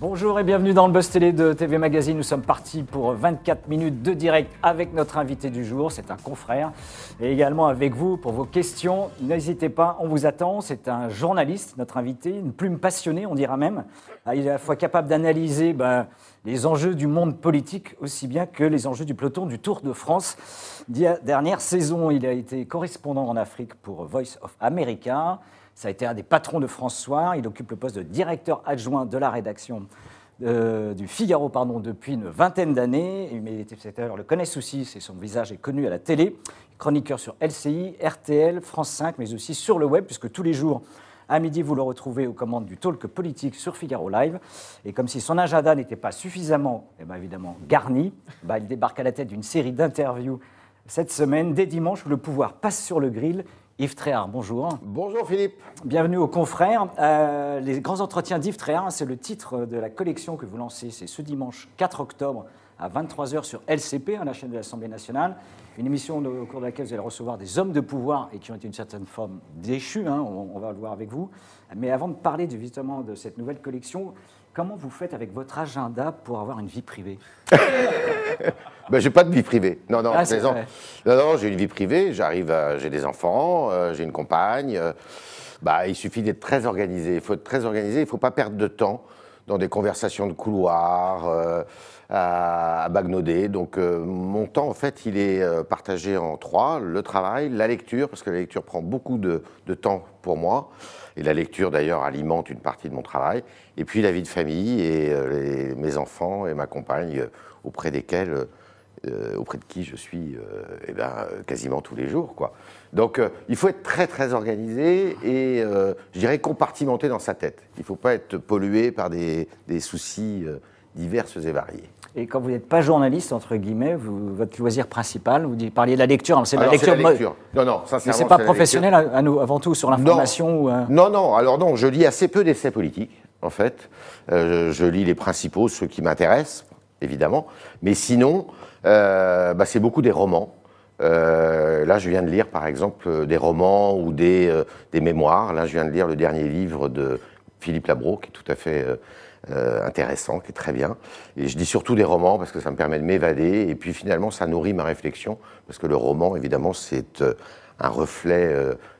Bonjour et bienvenue dans le Buzz Télé de TV Magazine. Nous sommes partis pour 24 minutes de direct avec notre invité du jour. C'est un confrère et également avec vous pour vos questions. N'hésitez pas, on vous attend. C'est un journaliste, notre invité, une plume passionnée, on dira même. Il est à la fois capable d'analyser les enjeux du monde politique aussi bien que les enjeux du peloton du Tour de France. Dernière saison, il a été correspondant en Afrique pour Voice of America. Ça a été un des patrons de France Soir. Il occupe le poste de directeur adjoint de la rédaction du Figaro depuis une vingtaine d'années. Mais les téléspectateurs le connaissent aussi, son visage est connu à la télé. Chroniqueur sur LCI, RTL, France 5, mais aussi sur le web, puisque tous les jours, à midi, vous le retrouvez aux commandes du talk politique sur Figaro Live. Et comme si son agenda n'était pas suffisamment, évidemment, garni, il débarque à la tête d'une série d'interviews cette semaine. Dès dimanche, où le pouvoir passe sur le grill. Yves Tréhard, bonjour. Bonjour Philippe. Bienvenue aux confrères. Les grands entretiens d'Yves Tréhard, c'est le titre de la collection que vous lancez. C'est ce dimanche 4 octobre à 23h sur LCP, la chaîne de l'Assemblée nationale. Une émission au cours de laquelle vous allez recevoir des hommes de pouvoir et qui ont été d'une certaine forme déchus, on va le voir avec vous. Mais avant de parler justement de cette nouvelle collection, comment vous faites avec votre agenda pour avoir une vie privée? J'ai pas de vie privée. Non, j'ai une vie privée. J'ai des enfants, j'ai une compagne. Il suffit d'être très organisé. Il faut être très organisé. Il faut pas perdre de temps dans des conversations de couloir, à bagnauder. Donc, mon temps, en fait, il est partagé en trois. Le travail, la lecture, parce que la lecture prend beaucoup de temps pour moi. Et la lecture, d'ailleurs, alimente une partie de mon travail. Et puis, la vie de famille et mes enfants et ma compagne, auprès de qui je suis quasiment tous les jours, quoi. Donc, il faut être très, très organisé et, je dirais, compartimenté dans sa tête. Il ne faut pas être pollué par des soucis divers et variés. Et quand vous n'êtes pas journaliste, entre guillemets, votre loisir principal, vous parliez de la lecture. C'est la lecture. Non, sincèrement. Mais ce n'est pas professionnel, avant tout, sur l'information Non, je lis assez peu d'essais politiques, en fait. Je lis les principaux, ceux qui m'intéressent, évidemment. Mais sinon, c'est beaucoup des romans. Là, je viens de lire, par exemple, des romans ou des mémoires. Là, je viens de lire le dernier livre de Philippe Labro, qui est tout à fait intéressant, qui est très bien. Et je dis surtout des romans parce que ça me permet de m'évader. Et puis finalement, ça nourrit ma réflexion. Parce que le roman, évidemment, c'est un reflet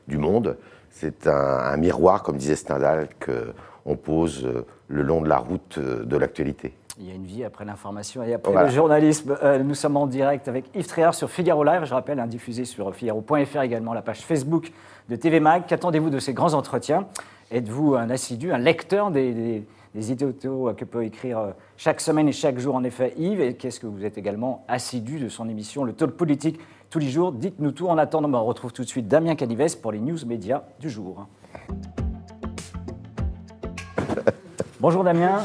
du monde. C'est un miroir, comme disait Stendhal, qu'on pose le long de la route de l'actualité. Il y a une vie après l'information et après le journalisme. Nous sommes en direct avec Yves Tréhard sur Figaro Live. Je rappelle, diffusé sur Figaro.fr également, la page Facebook de TV Mag. Qu'attendez-vous de ces grands entretiens? Êtes-vous un assidu, un lecteur des éditos que peut écrire chaque semaine et chaque jour, en effet, Yves? Et qu'est-ce que vous êtes également assidu de son émission, le talk politique, tous les jours? Dites-nous tout. En attendant, on retrouve tout de suite Damien Canives pour les news médias du jour. Bonjour Damien.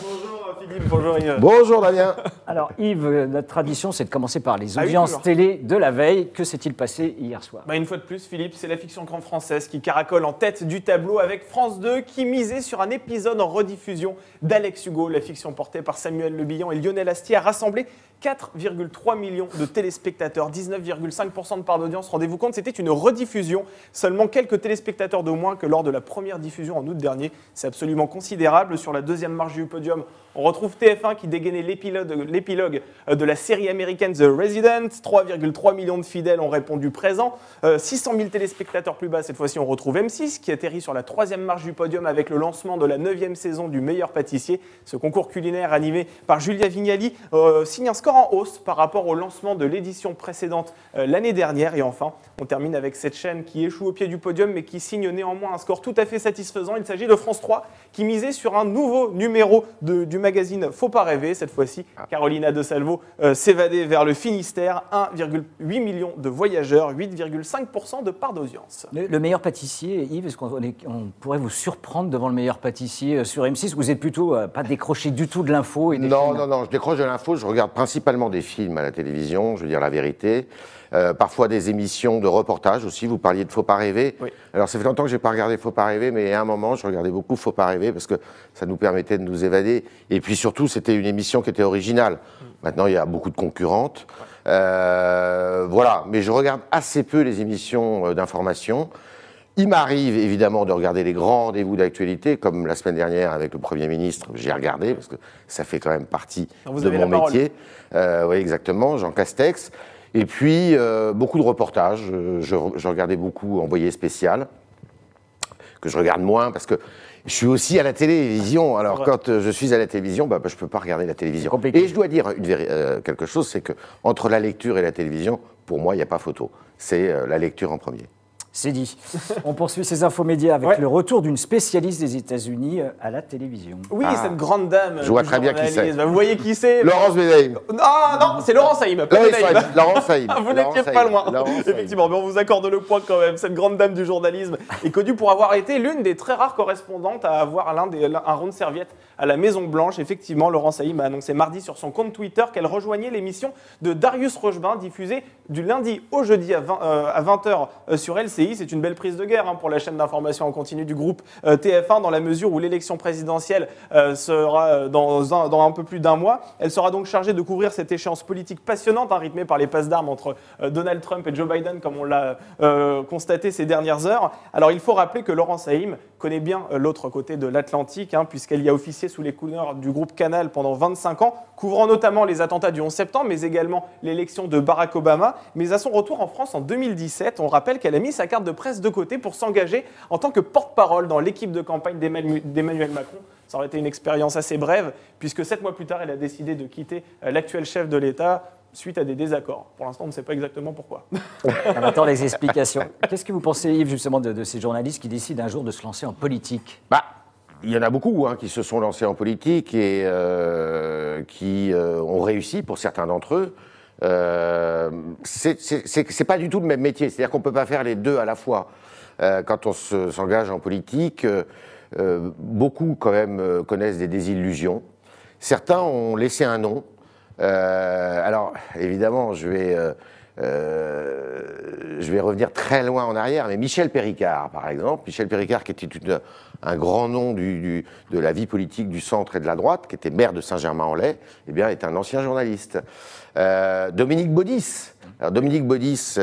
Bonjour Yves. Bonjour Damien. Alors Yves, notre tradition, c'est de commencer par les audiences télé de la veille. Que s'est-il passé hier soir? Une fois de plus, Philippe, c'est la fiction grande française qui caracole en tête du tableau avec France 2 qui misait sur un épisode en rediffusion d'Alex Hugo. La fiction portée par Samuel Le Bihan et Lionel Astier a rassemblé 4,3 millions de téléspectateurs, 19,5% de part d'audience. Rendez-vous compte, c'était une rediffusion. Seulement quelques téléspectateurs de moins que lors de la première diffusion en août dernier. C'est absolument considérable. Sur la deuxième marche du podium, on retrouve TF1 qui dégainait l'épilogue de la série américaine The Resident. 3,3 millions de fidèles ont répondu présent. 600 000 téléspectateurs plus bas, cette fois-ci on retrouve M6 qui atterrit sur la troisième marche du podium avec le lancement de la 9e saison du Meilleur Pâtissier. Ce concours culinaire animé par Julia Vignali signe un score en hausse par rapport au lancement de l'édition précédente l'année dernière. Et enfin, on termine avec cette chaîne qui échoue au pied du podium mais qui signe néanmoins un score tout à fait satisfaisant. Il s'agit de France 3 qui misait sur un nouveau numéro du magazine Faut pas rêver. Cette fois-ci, Carolina De Salvo s'évadait vers le Finistère. 1,8 million de voyageurs, 8,5% de part d'audience. Le Meilleur Pâtissier, Yves, est-ce qu'on pourrait vous surprendre devant le Meilleur Pâtissier sur M6? Vous êtes plutôt pas décroché du tout de l'info? Non, je décroche de l'info. Je regarde principalement des films à la télévision, je veux dire la vérité. Parfois des émissions de reportage aussi. Vous parliez de Faut pas rêver. Oui. Alors ça fait longtemps que je n'ai pas regardé Faut pas rêver, mais à un moment je regardais beaucoup Faut pas rêver parce que ça nous permettait de nous évader. Et puis surtout c'était une émission qui était originale. Maintenant il y a beaucoup de concurrentes. Voilà, mais je regarde assez peu les émissions d'information. Il m'arrive évidemment de regarder les grands rendez-vous d'actualité, comme la semaine dernière avec le Premier ministre, j'ai regardé, parce que ça fait quand même partie de mon métier. Oui, exactement, Jean Castex. Et puis, beaucoup de reportages. Je regardais beaucoup Envoyé spécial, que je regarde moins, parce que je suis aussi à la télévision. Alors, quand je suis à la télévision, je ne peux pas regarder la télévision. Et je dois dire quelque chose, c'est qu'entre la lecture et la télévision, pour moi, il n'y a pas photo. C'est la lecture en premier. C'est dit. On poursuit ces infos médias avec le retour d'une spécialiste des États-Unis à la télévision. Oui, cette grande dame. Je vois très bien qui c'est. Vous voyez qui c'est? Laurence Benaïm. Non, c'est Laurence Haïm. Laurence Haïm. Vous n'étiez pas loin. Effectivement, mais on vous accorde le point quand même. Cette grande dame du journalisme est connue pour avoir été l'une des très rares correspondantes à avoir un rond de serviette à la Maison-Blanche. Effectivement, Laurence Haïm a annoncé mardi sur son compte Twitter qu'elle rejoignait l'émission de Darius Rochebin, diffusée du lundi au jeudi à 20h sur LCI. C'est une belle prise de guerre pour la chaîne d'information en continu du groupe TF1, dans la mesure où l'élection présidentielle sera dans un peu plus d'un mois. Elle sera donc chargée de couvrir cette échéance politique passionnante, rythmée par les passes d'armes entre Donald Trump et Joe Biden, comme on l'a constaté ces dernières heures. Alors il faut rappeler que Laurence Haïm connaît bien l'autre côté de l'Atlantique, puisqu'elle y a officié sous les couleurs du groupe Canal pendant 25 ans, couvrant notamment les attentats du 11 septembre, mais également l'élection de Barack Obama. Mais à son retour en France en 2017, on rappelle qu'elle a mis sa carte de presse de côté pour s'engager en tant que porte-parole dans l'équipe de campagne d'Emmanuel Macron. Ça aurait été une expérience assez brève, puisque 7 mois plus tard, elle a décidé de quitter l'actuel chef de l'État suite à des désaccords. Pour l'instant, on ne sait pas exactement pourquoi. On attend les explications. Qu'est-ce que vous pensez, Yves, justement, de ces journalistes qui décident un jour de se lancer en politique ? Il y en a beaucoup qui se sont lancés en politique et qui ont réussi pour certains d'entre eux. C'est pas du tout le même métier. C'est-à-dire qu'on ne peut pas faire les deux à la fois. Quand on s'engage en politique, beaucoup quand même connaissent des désillusions. Certains ont laissé un nom. Alors, évidemment, je vais revenir très loin en arrière, mais Michel Péricard, par exemple. Michel Péricard, qui était un grand nom de la vie politique du centre et de la droite, qui était maire de Saint-Germain-en-Laye, est un ancien journaliste. Dominique Baudis. Alors, Dominique Baudis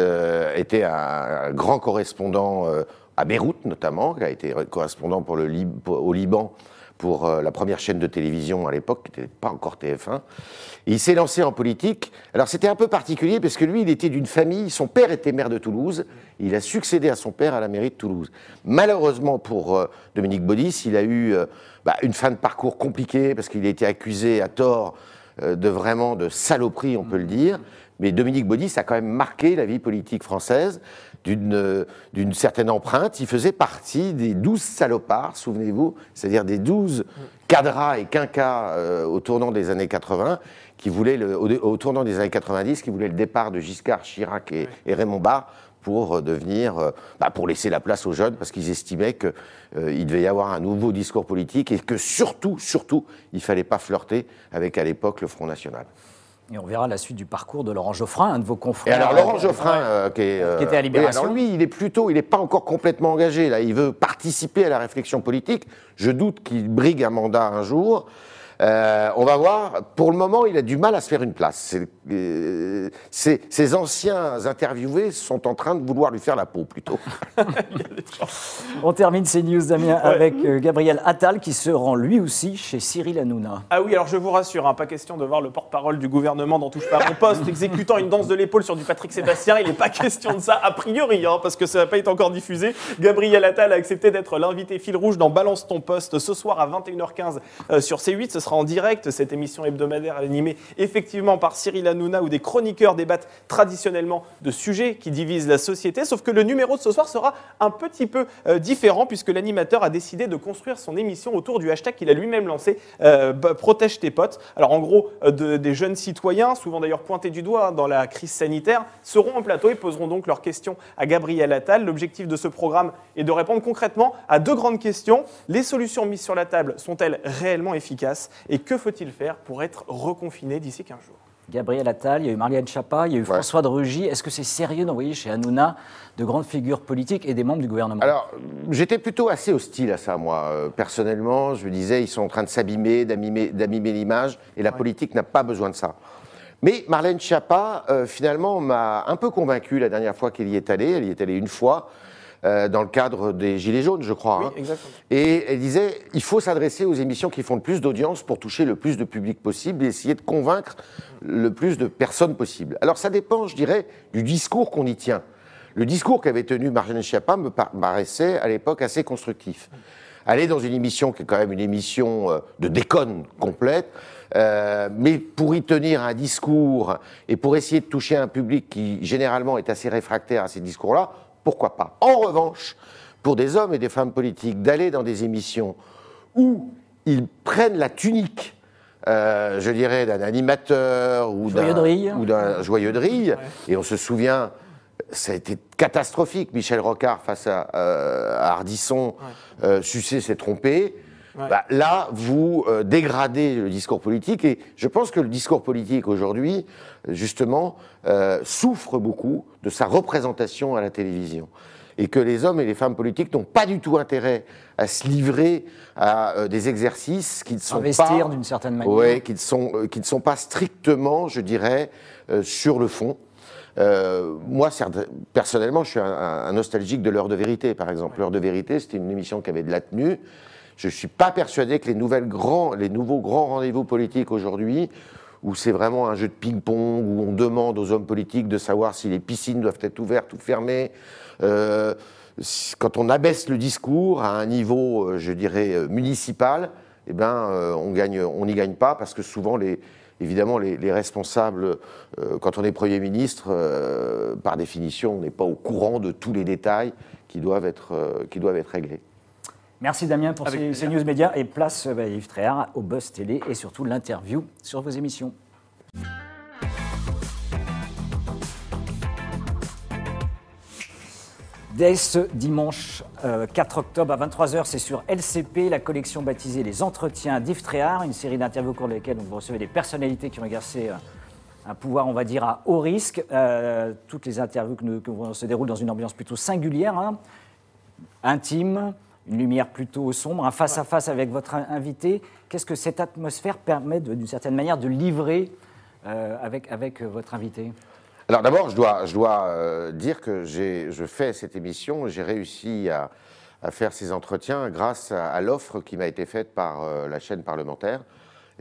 était un grand correspondant à Beyrouth, notamment, qui a été correspondant au Liban pour la première chaîne de télévision à l'époque, qui n'était pas encore TF1. Et il s'est lancé en politique. Alors c'était un peu particulier parce que lui, il était d'une famille, son père était maire de Toulouse, il a succédé à son père à la mairie de Toulouse. Malheureusement pour Dominique Baudis, il a eu une fin de parcours compliquée parce qu'il a été accusé à tort de saloperie, on peut le dire. Mais Dominique Baudis a quand même marqué la vie politique française d'une certaine empreinte. Il faisait partie des 12 salopards, souvenez-vous, c'est-à-dire des 12 cadras et quinquas au tournant des années 80, au tournant des années 90, qui voulaient le départ de Giscard, Chirac et Raymond Barre pour pour laisser la place aux jeunes, parce qu'ils estimaient qu'il devait y avoir un nouveau discours politique et que surtout, il ne fallait pas flirter avec, à l'époque, le Front National. Et on verra la suite du parcours de Laurent Geoffrin, un de vos confrères. Et alors Laurent Geoffrin, qui était à Libération. Alors lui, il n'est pas encore complètement engagé. Là, il veut participer à la réflexion politique. Je doute qu'il brigue un mandat un jour. On va voir. Pour le moment, il a du mal à se faire une place. Ses anciens interviewés sont en train de vouloir lui faire la peau, plutôt. On termine ces news, Damien, avec Gabriel Attal, qui se rend lui aussi chez Cyril Hanouna. Ah oui, alors je vous rassure, pas question de voir le porte-parole du gouvernement dans Touche pas à mon poste exécutant une danse de l'épaule sur du Patrick Sébastien. Il n'est pas question de ça, a priori, parce que ça n'a pas été encore diffusé. Gabriel Attal a accepté d'être l'invité fil rouge dans Balance ton poste ce soir à 21h15 sur C8. Ce sera en direct, cette émission hebdomadaire animée effectivement par Cyril Hanouna, où des chroniqueurs débattent traditionnellement de sujets qui divisent la société, sauf que le numéro de ce soir sera un petit peu différent, puisque l'animateur a décidé de construire son émission autour du hashtag qu'il a lui-même lancé, Protège tes potes. Alors en gros, des jeunes citoyens, souvent d'ailleurs pointés du doigt dans la crise sanitaire, seront en plateau et poseront donc leurs questions à Gabriel Attal. L'objectif de ce programme est de répondre concrètement à deux grandes questions. Les solutions mises sur la table sont-elles réellement efficaces? Et que faut-il faire pour être reconfiné d'ici 15 jours? Gabriel Attal, il y a eu Marianne Chapa, il y a eu François de Rugy. Est-ce que c'est sérieux d'envoyer chez Hanouna de grandes figures politiques et des membres du gouvernement? Alors, j'étais plutôt assez hostile à ça, moi. Personnellement, je me disais, ils sont en train de s'abîmer, d'abîmer l'image, et la politique n'a pas besoin de ça. Mais Marlène Schiappa, finalement, m'a un peu convaincu la dernière fois qu'elle y est allée. Elle y est allée une fois. dans le cadre des Gilets jaunes, je crois. Oui, hein. exactement. Et elle disait, il faut s'adresser aux émissions qui font le plus d'audience pour toucher le plus de public possible et essayer de convaincre le plus de personnes possible. Alors ça dépend, je dirais, du discours qu'on y tient. Le discours qu'avait tenu Marjane Schiappa me paraissait à l'époque assez constructif. Aller dans une émission qui est quand même une émission de déconne complète, mais pour y tenir un discours et pour essayer de toucher un public qui généralement est assez réfractaire à ces discours-là, pourquoi pas? En revanche, pour des hommes et des femmes politiques, d'aller dans des émissions où ils prennent la tunique, je dirais, d'un animateur ou d'un joyeux de rille, et on se souvient, ça a été catastrophique, Michel Rocard face à Ardisson, Sucé s'est trompé. Ouais. Bah, là, vous dégradez le discours politique, et je pense que le discours politique aujourd'hui, justement, souffre beaucoup de sa représentation à la télévision. Et que les hommes et les femmes politiques n'ont pas du tout intérêt à se livrer à des exercices qui ne sont investir d'une certaine manière. Ouais, qui ne sont pas strictement, je dirais, sur le fond. Moi, personnellement, je suis un nostalgique de l'heure de vérité, par exemple. Ouais. L'heure de vérité, c'était une émission qui avait de la tenue. Je ne suis pas persuadé que les nouveaux grands rendez-vous politiques aujourd'hui, où c'est vraiment un jeu de ping-pong, où on demande aux hommes politiques de savoir si les piscines doivent être ouvertes ou fermées, quand on abaisse le discours à un niveau, je dirais, municipal, eh ben, on n'y gagne pas, parce que souvent, évidemment, les responsables, quand on est Premier ministre, par définition, on n'est pas au courant de tous les détails qui doivent être réglés. Merci Damien pour ces news médias, et place Yves Tréhard au Buzz Télé et surtout l'interview sur vos émissions. Dès ce dimanche 4 octobre à 23h, c'est sur LCP, la collection baptisée Les Entretiens d'Yves Tréhard, une série d'interviews au cours desquelles vous recevez des personnalités qui ont exercé un pouvoir, on va dire, à haut risque. Toutes les interviews que se déroulent dans une ambiance plutôt singulière, hein, intime, une lumière plutôt sombre, un face-à-face avec votre invité. Qu'est-ce que cette atmosphère permet, d'une certaine manière, de livrer avec votre invité ? Alors d'abord, je dois dire que je fais cette émission, j'ai réussi à faire ces entretiens grâce à l'offre qui m'a été faite par la chaîne parlementaire.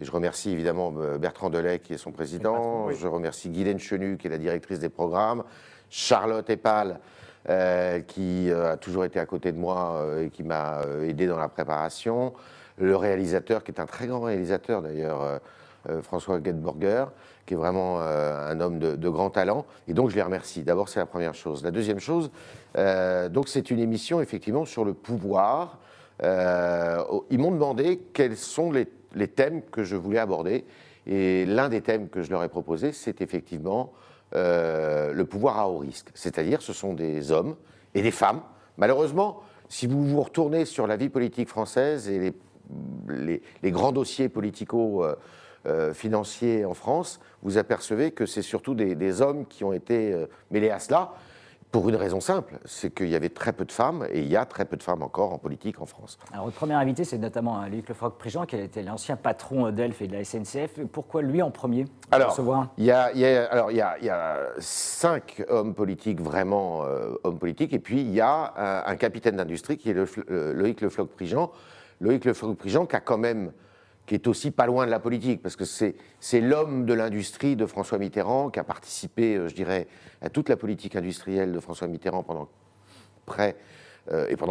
Et je remercie évidemment Bertrand Delay, qui est son président, je remercie Guylaine Chenu, qui est la directrice des programmes, Charlotte Epal, qui a toujours été à côté de moi et qui m'a aidé dans la préparation, le réalisateur, qui est un très grand réalisateur d'ailleurs, François Getborger, qui est vraiment un homme de grand talent. Et donc, je les remercie. D'abord, c'est la première chose. La deuxième chose, donc c'est une émission, effectivement, sur le pouvoir. Ils m'ont demandé quels sont les thèmes que je voulais aborder. Et l'un des thèmes que je leur ai proposé, c'est effectivement le pouvoir à haut risque. C'est-à-dire, ce sont des hommes et des femmes. Malheureusement, si vous vous retournez sur la vie politique française et les grands dossiers politico-financiers en France, vous apercevez que c'est surtout des hommes qui ont été mêlés à cela, pour une raison simple, c'est qu'il y avait très peu de femmes, et il y a très peu de femmes encore en politique en France. Alors, votre premier invité, c'est notamment Loïc Le Floch-Prigent, qui était l'ancien patron d'Elf et de la SNCF. Pourquoi lui en premier? Alors, il y a 5 hommes politiques, vraiment hommes politiques, et puis il y a un capitaine d'industrie qui est Loïc Le Floch-Prigent. Loïc Le Floch-Prigent qui est aussi pas loin de la politique, parce que c'est l'homme de l'industrie de François Mitterrand, qui a participé, je dirais, à toute la politique industrielle de François Mitterrand pendant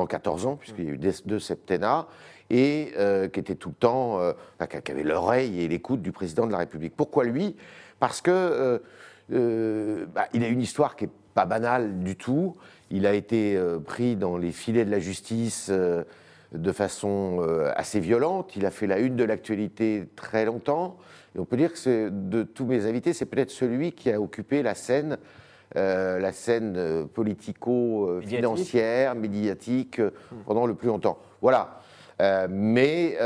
14 ans, puisqu'il y a eu 2 septennats, et qui était tout le temps, qui avait l'oreille et l'écoute du président de la République. Pourquoi lui? Parce que il a une histoire qui n'est pas banale du tout. Il a été pris dans les filets de la justice de façon assez violente. Il a fait la une de l'actualité très longtemps. Et on peut dire que de tous mes invités, c'est peut-être celui qui a occupé la scène politico-financière, médiatique, pendant le plus longtemps. Voilà. Mais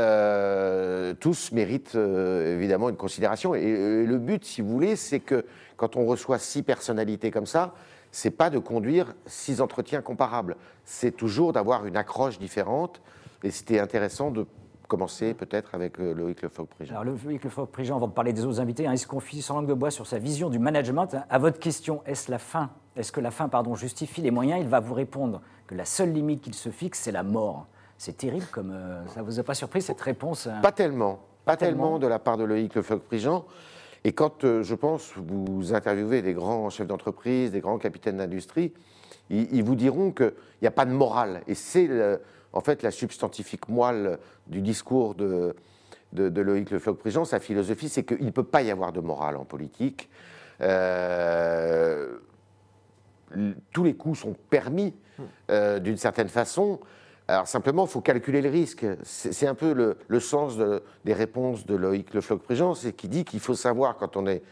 tous méritent évidemment une considération. Et le but, si vous voulez, c'est que quand on reçoit 6 personnalités comme ça, c'est pas de conduire 6 entretiens comparables. C'est toujours d'avoir une accroche différente. Et c'était intéressant de commencer peut-être avec Loïc Le Floch-Prigent. Alors Loïc Le Floch-Prigent, avant de parler des autres invités, il se confie sans langue de bois sur sa vision du management. À votre question, est-ce que la fin justifie les moyens? Il va vous répondre que la seule limite qu'il se fixe, c'est la mort. C'est terrible, comme ça vous a pas surpris cette réponse Pas tellement. Pas tellement de la part de Loïc Le Floch-Prigent. Et quand, je pense, vous interviewez des grands chefs d'entreprise, des grands capitaines d'industrie, ils vous diront qu'il n'y a pas de morale. Et c'est en fait la substantifique moelle du discours de Loïc Le Floch-Prigent. Sa philosophie, c'est qu'il ne peut pas y avoir de morale en politique. Tous les coups sont permis d'une certaine façon. Alors simplement, il faut calculer le risque. C'est un peu le sens des réponses de Loïc Le Floch-Prigent, c'est qu'il dit qu'il faut savoir, quand on est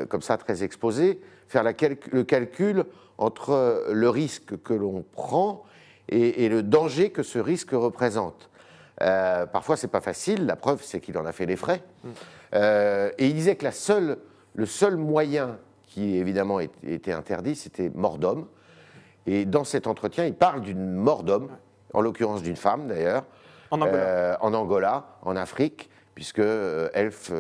comme ça très exposé, faire le calcul entre le risque que l'on prend et le danger que ce risque représente. Parfois, ce n'est pas facile. La preuve, c'est qu'il en a fait les frais. Et il disait que le seul moyen qui, évidemment, était interdit, c'était mort d'homme. Et dans cet entretien, il parle d'une mort d'homme, en l'occurrence d'une femme d'ailleurs, en Angola, en Afrique, puisque Elf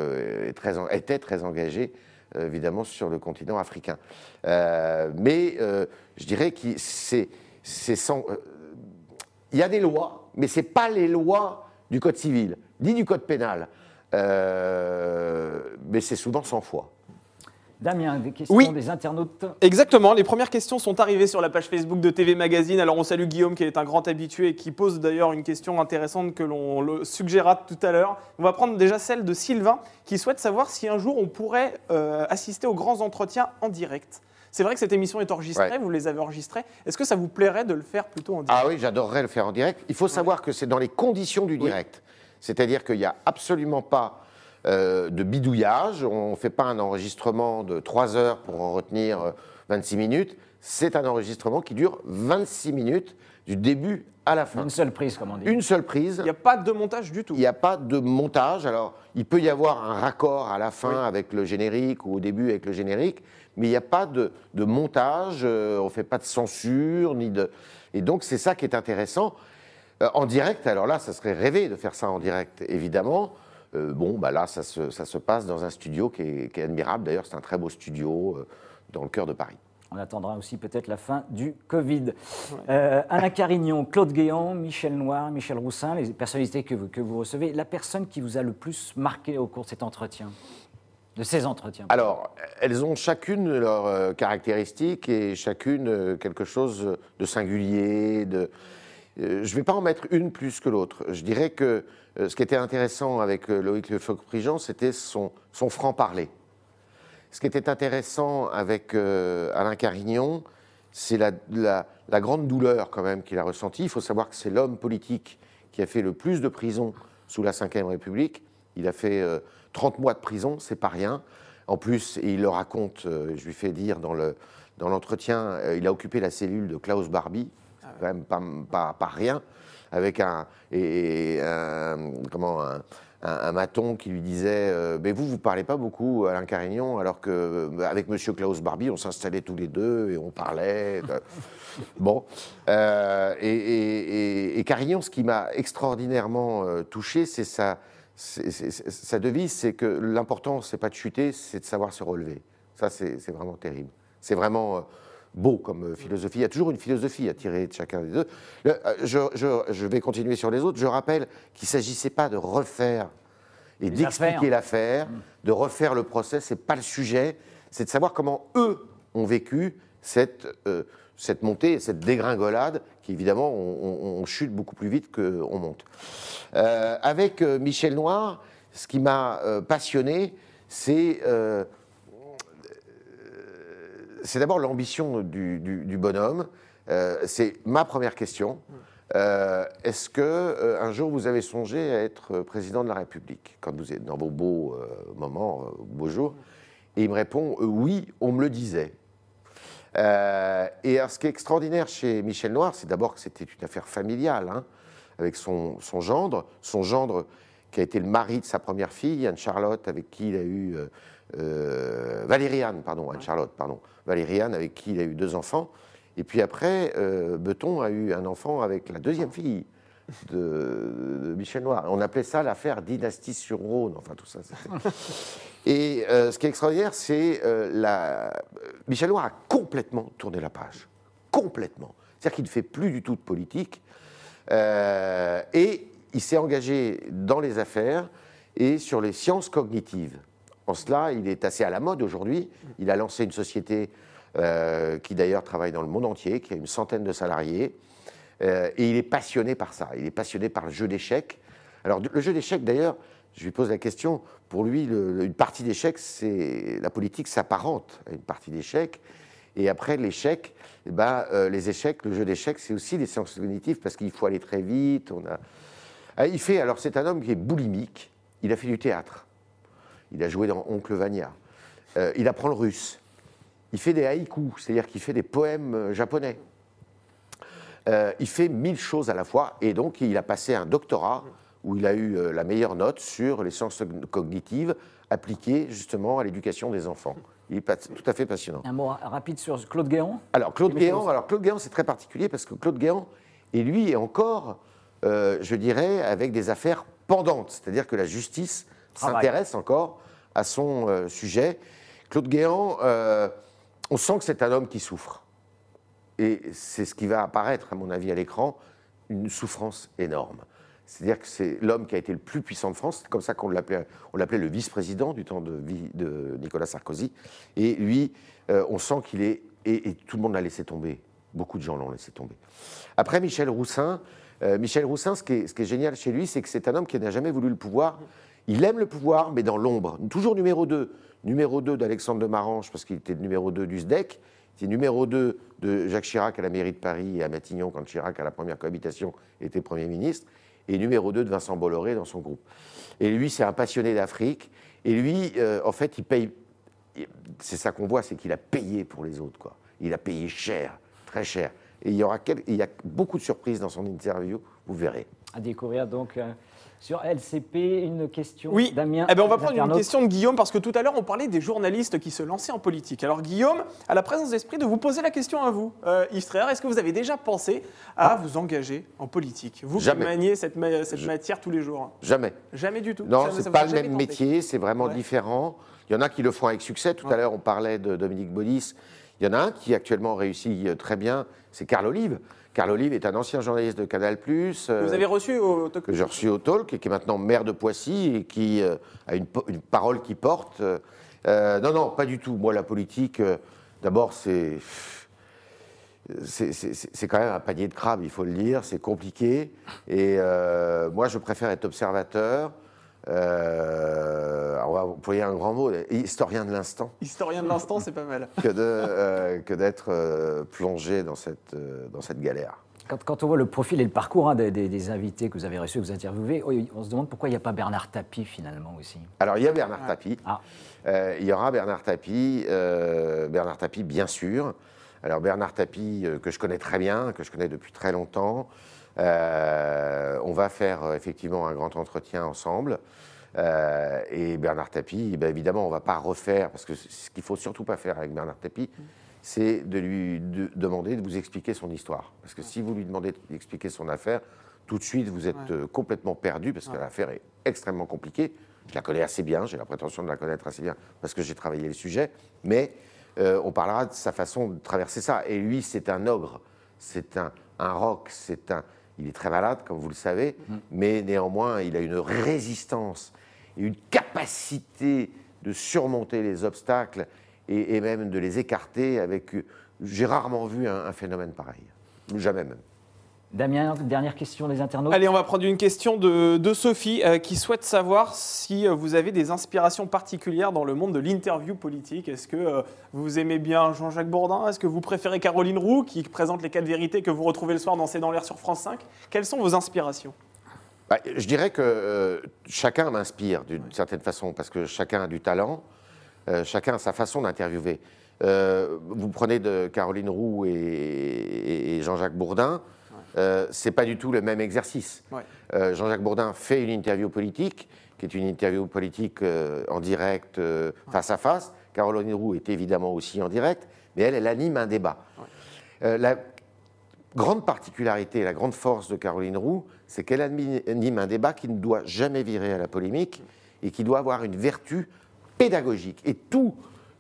était très engagé, évidemment, sur le continent africain. Mais je dirais qu'il y a des lois, mais ce n'est pas les lois du Code civil, ni du Code pénal, mais c'est souvent sans foi. Damien, des questions des internautes? Exactement, les premières questions sont arrivées sur la page Facebook de TV Magazine. Alors on salue Guillaume qui est un grand habitué et qui pose d'ailleurs une question intéressante que l'on le suggérera tout à l'heure. On va prendre déjà celle de Sylvain qui souhaite savoir si un jour on pourrait assister aux grands entretiens en direct. C'est vrai que cette émission est enregistrée, vous les avez enregistrées. Est-ce que ça vous plairait de le faire plutôt en direct? Ah oui, j'adorerais le faire en direct. Il faut savoir que c'est dans les conditions du direct. C'est-à-dire qu'il n'y a absolument pas de bidouillage. On ne fait pas un enregistrement de 3 heures pour en retenir 26 minutes. C'est un enregistrement qui dure 26 minutes du début à la fin. Une seule prise, comme on dit. Une seule prise. Il n'y a pas de montage du tout. Il n'y a pas de montage. Alors, il peut y avoir un raccord à la fin avec le générique ou au début avec le générique, mais il n'y a pas de montage. On ne fait pas de censure. Et donc, c'est ça qui est intéressant. En direct, alors là, ça serait rêvé de faire ça en direct, évidemment. Là, ça se passe dans un studio qui est admirable. D'ailleurs, c'est un très beau studio dans le cœur de Paris. On attendra aussi peut-être la fin du Covid. Alain Carignon, Claude Guéant, Michel Noir, Michel Roussin, les personnalités que vous recevez, la personne qui vous a le plus marqué au cours de cet entretien, de ces entretiens? Alors, elles ont chacune leurs caractéristiques et chacune quelque chose de singulier. Je ne vais pas en mettre une plus que l'autre. Je dirais que ce qui était intéressant avec Loïc Le Floch-Prigent, c'était son franc-parler. Ce qui était intéressant avec Alain Carignon, c'est la grande douleur quand même qu'il a ressentie. Il faut savoir que c'est l'homme politique qui a fait le plus de prison sous la Ve République. Il a fait 30 mois de prison, c'est pas rien. En plus, et il le raconte, je lui fais dire dans l'entretien, il a occupé la cellule de Klaus Barbie, c'est quand même pas rien, avec un maton qui lui disait mais vous parlez pas beaucoup, Alain Carignon, alors qu'avec monsieur Klaus Barbie, on s'installait tous les deux et on parlait. Bon. Et Carignon, ce qui m'a extraordinairement touché, c'est sa devise, c'est que l'important, c'est pas de chuter, c'est de savoir se relever. Ça, c'est vraiment terrible. C'est vraiment beau comme philosophie. Il y a toujours une philosophie à tirer de chacun des deux. Je vais continuer sur les autres. Je rappelle qu'il ne s'agissait pas de refaire et d'expliquer l'affaire, de refaire le procès. Ce n'est pas le sujet. C'est de savoir comment eux ont vécu cette montée, cette dégringolade, qui évidemment, on chute beaucoup plus vite qu'on monte. Avec Michel Noir, ce qui m'a passionné, c'est d'abord l'ambition du bonhomme. C'est ma première question. Est-ce qu'un jour vous avez songé à être président de la République, quand vous êtes dans vos beaux moments, beaux jours? Et il me répond oui, on me le disait. Et alors, ce qui est extraordinaire chez Michel Noir, c'est d'abord que c'était une affaire familiale, hein, avec son gendre qui a été le mari de sa première fille, Anne-Charlotte, avec qui il a eu Valériane, Valériane, avec qui il a eu 2 enfants. Et puis après, Beton a eu un enfant avec la 2e fille de Michel Noir. On appelait ça l'affaire Dynastie-sur-Rhône, enfin tout ça. Et ce qui est extraordinaire, c'est Michel Noir a complètement tourné la page. Complètement. C'est-à-dire qu'il ne fait plus du tout de politique. Et il s'est engagé dans les affaires et sur les sciences cognitives. En cela, il est assez à la mode aujourd'hui. Il a lancé une société qui d'ailleurs travaille dans le monde entier, qui a une centaine de salariés. Et il est passionné par ça. Il est passionné par le jeu d'échecs. Alors, le jeu d'échecs, d'ailleurs, je lui pose la question, pour lui, une partie d'échecs, la politique s'apparente à une partie d'échecs. Et après, l'échec, les échecs, le jeu d'échecs, c'est aussi des sciences cognitives parce qu'il faut aller très vite. Alors, c'est un homme qui est boulimique. Il a fait du théâtre. Il a joué dans Oncle Vania. Il apprend le russe. Il fait des haïkus, c'est-à-dire qu'il fait des poèmes japonais. Il fait 1000 choses à la fois. Et donc, il a passé un doctorat où il a eu la meilleure note sur les sciences cognitives appliquées justement à l'éducation des enfants. Il est tout à fait passionnant. Un mot rapide sur Claude Guéant. Alors, Claude Guéant, c'est très particulier parce que Claude Guéant, et lui, est encore, je dirais, avec des affaires pendantes. C'est-à-dire que la justice s'intéresse encore à son sujet. Claude Guéant, on sent que c'est un homme qui souffre. Et c'est ce qui va apparaître, à mon avis, à l'écran, une souffrance énorme. C'est-à-dire que c'est l'homme qui a été le plus puissant de France. C'est comme ça qu'on l'appelait. On l'appelait le vice-président du temps de Nicolas Sarkozy. Et lui, on sent qu'il est... Et tout le monde l'a laissé tomber. Beaucoup de gens l'ont laissé tomber. Après, Michel Roussin, ce qui est génial chez lui, c'est que c'est un homme qui n'a jamais voulu le pouvoir. Il aime le pouvoir, mais dans l'ombre. Toujours numéro 2. Numéro 2 d'Alexandre de Marange, parce qu'il était le numéro 2 du SDEC. Il était numéro 2 de Jacques Chirac à la mairie de Paris et à Matignon, quand Chirac, à la première cohabitation, était Premier ministre. Et numéro 2 de Vincent Bolloré dans son groupe. Et lui, c'est un passionné d'Afrique. Et lui, en fait, il paye... C'est ça qu'on voit, c'est qu'il a payé pour les autres, quoi. Il a payé cher, très cher. Et il y a beaucoup de surprises dans son interview, vous verrez. À découvrir donc sur LCP, une question Damien. On va prendre une question de Guillaume, parce que tout à l'heure, on parlait des journalistes qui se lançaient en politique. Alors Guillaume a la présence d'esprit de vous poser la question à vous. Yves Tréhard, est-ce que vous avez déjà pensé à vous engager en politique? Vous qui maniez cette matière tous les jours. Jamais. Jamais du tout? Non, ce n'est pas le même métier, c'est vraiment différent. Il y en a qui le font avec succès. Tout à l'heure, on parlait de Dominique Baudis. Il y en a un qui actuellement réussit très bien, c'est Carl Olive. Carl Olive est un ancien journaliste de Canal+. Vous avez reçu au Talk? Que j'ai reçu au Talk, et qui est maintenant maire de Poissy, et qui a une parole qui porte. Non, pas du tout. Moi, la politique, d'abord, c'est quand même un panier de crabes, il faut le dire. C'est compliqué. Et moi, je préfère être observateur. On va employer un grand mot, historien de l'instant. Historien de l'instant, c'est pas mal. Que d'être plongé dans cette galère. Quand on voit le profil et le parcours des invités que vous avez reçus, que vous interviewez, on se demande pourquoi il n'y a pas Bernard Tapie finalement aussi. Alors il y a Bernard Tapie. Il y aura Bernard Tapie, bien sûr. Alors Bernard Tapie, que je connais très bien, que je connais depuis très longtemps. On va faire effectivement un grand entretien ensemble. Et Bernard Tapie, évidemment, on ne va pas refaire, parce que ce qu'il ne faut surtout pas faire avec Bernard Tapie, c'est de lui demander de vous expliquer son histoire. Parce que si vous lui demandez d'expliquer son affaire, tout de suite, vous êtes complètement perdu, parce que l'affaire est extrêmement compliquée. Je la connais assez bien, j'ai la prétention de la connaître assez bien, parce que j'ai travaillé le sujet. Mais on parlera de sa façon de traverser ça. Et lui, c'est un ogre, c'est un roc, il est très malade, comme vous le savez, mais néanmoins, il a une résistance et une capacité de surmonter les obstacles et même de les écarter avec... J'ai rarement vu un phénomène pareil, jamais même. Damien, dernière question des internautes. Allez, on va prendre une question de Sophie qui souhaite savoir si vous avez des inspirations particulières dans le monde de l'interview politique. Est-ce que vous aimez bien Jean-Jacques Bourdin? Est-ce que vous préférez Caroline Roux qui présente les 4 vérités que vous retrouvez le soir dans C'est dans l'air sur France 5? Quelles sont vos inspirations? Je dirais que chacun m'inspire d'une certaine façon, parce que chacun a du talent, chacun a sa façon d'interviewer. Vous prenez de Caroline Roux et Jean-Jacques Bourdin, c'est pas du tout le même exercice. Jean-Jacques Bourdin fait une interview politique, qui est une interview politique en direct, face à face. Caroline Roux est évidemment aussi en direct, mais elle anime un débat. La grande particularité, la grande force de Caroline Roux, c'est qu'elle anime un débat qui ne doit jamais virer à la polémique et qui doit avoir une vertu pédagogique. Et tout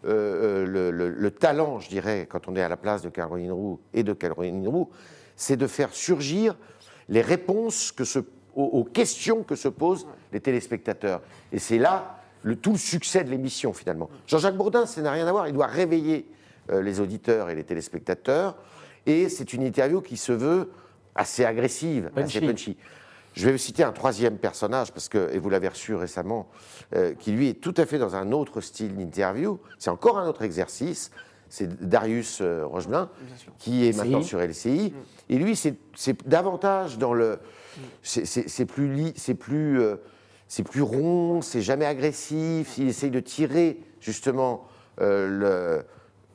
le talent, je dirais, quand on est à la place de Caroline Roux et de Caroline Roux, c'est de faire surgir les réponses aux questions que se posent les téléspectateurs. Et c'est là tout le succès de l'émission, finalement. Jean-Jacques Bourdin, ça n'a rien à voir, il doit réveiller les auditeurs et les téléspectateurs, et c'est une interview qui se veut assez agressive, assez punchy. Je vais vous citer un troisième personnage, et vous l'avez reçu récemment, qui lui est tout à fait dans un autre style d'interview. C'est encore un autre exercice. C'est Darius Rogelin, qui est maintenant sur LCI. Et lui, c'est davantage dans le... C'est plus rond, c'est jamais agressif. Il essaye de tirer, justement, le...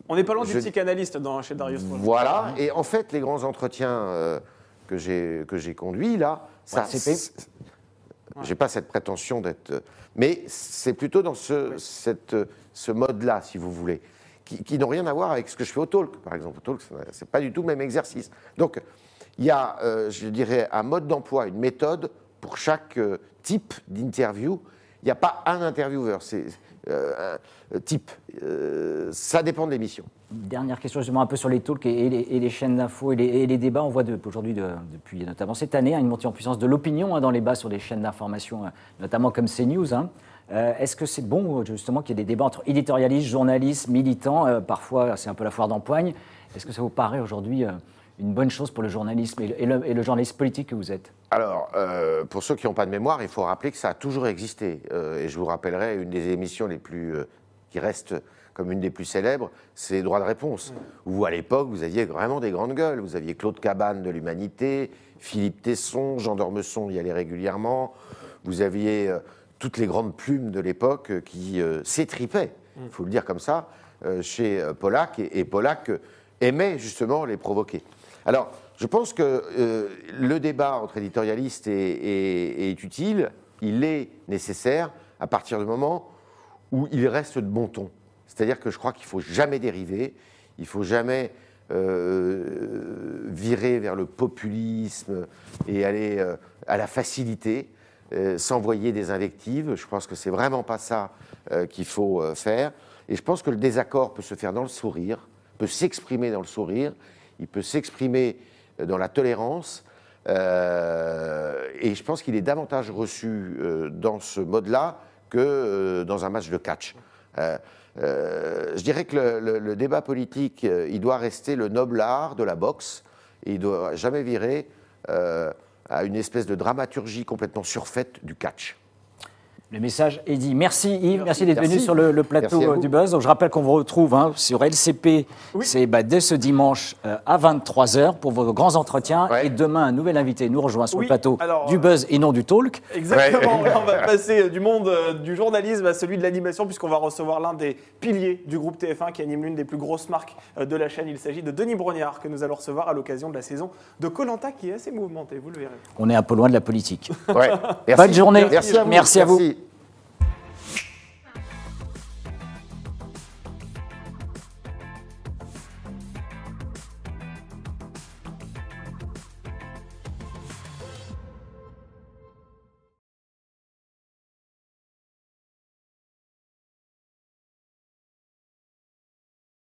On n'est pas loin du psychanalyste chez Darius Rogelin. Voilà. Et en fait, les grands entretiens que j'ai conduits, là... J'ai pas cette prétention d'être... Mais c'est plutôt dans ce mode-là, si vous voulez, qui n'ont rien à voir avec ce que je fais au talk, par exemple. Au talk, c'est pas du tout le même exercice. Donc, il y a, je dirais, un mode d'emploi, une méthode pour chaque type d'interview. Il n'y a pas un intervieweur, c'est type. Ça dépend de l'émission. Dernière question justement un peu sur les talks et les chaînes d'infos et les débats. On voit aujourd'hui, depuis notamment cette année, une montée en puissance de l'opinion dans les débats sur les chaînes d'information, notamment comme CNews. Est-ce que c'est bon justement qu'il y ait des débats entre éditorialistes, journalistes, militants? Parfois, c'est un peu la foire d'empoigne. Est-ce que ça vous paraît aujourd'hui une bonne chose pour le journalisme et le journaliste politique que vous êtes? Alors, pour ceux qui n'ont pas de mémoire, il faut rappeler que ça a toujours existé. Et je vous rappellerai une des émissions qui reste comme une des plus célèbres, c'est Droit de réponse. Où à l'époque, vous aviez vraiment des grandes gueules. Vous aviez Claude Cabane de l'Humanité, Philippe Tesson, Jean d'Ormesson y allait régulièrement. Vous aviez toutes les grandes plumes de l'époque qui s'étripaient, il faut le dire comme ça, chez Pollack. Et Pollack aimait justement les provoquer. Alors, je pense que le débat entre éditorialistes est utile, il est nécessaire à partir du moment où il reste de bon ton. C'est-à-dire que je crois qu'il ne faut jamais dériver, il ne faut jamais virer vers le populisme et aller à la facilité, s'envoyer des invectives. Je pense que ce n'est vraiment pas ça qu'il faut faire. Et je pense que le désaccord peut se faire dans le sourire, peut s'exprimer dans le sourire, il peut s'exprimer dans la tolérance. Et je pense qu'il est davantage reçu dans ce mode-là que dans un match de catch. Je dirais que le débat politique, il doit rester le noble art de la boxe, et il ne doit jamais virer à une espèce de dramaturgie complètement surfaite du catch. Le message est dit. Merci Yves, merci d'être venu sur le plateau du Buzz. Donc, je rappelle qu'on vous retrouve sur LCP, c'est dès ce dimanche à 23h pour vos grands entretiens. Ouais. Et demain, un nouvel invité nous rejoint sur le plateau du Buzz et non du Talk. Exactement, là on va passer du monde du journalisme à celui de l'animation, puisqu'on va recevoir l'un des piliers du groupe TF1 qui anime l'une des plus grosses marques de la chaîne. Il s'agit de Denis Brognard, que nous allons recevoir à l'occasion de la saison de Koh-Lanta, qui est assez mouvementée, vous le verrez. On est un peu loin de la politique. Ouais. Bonne journée. Merci à vous. Merci à vous.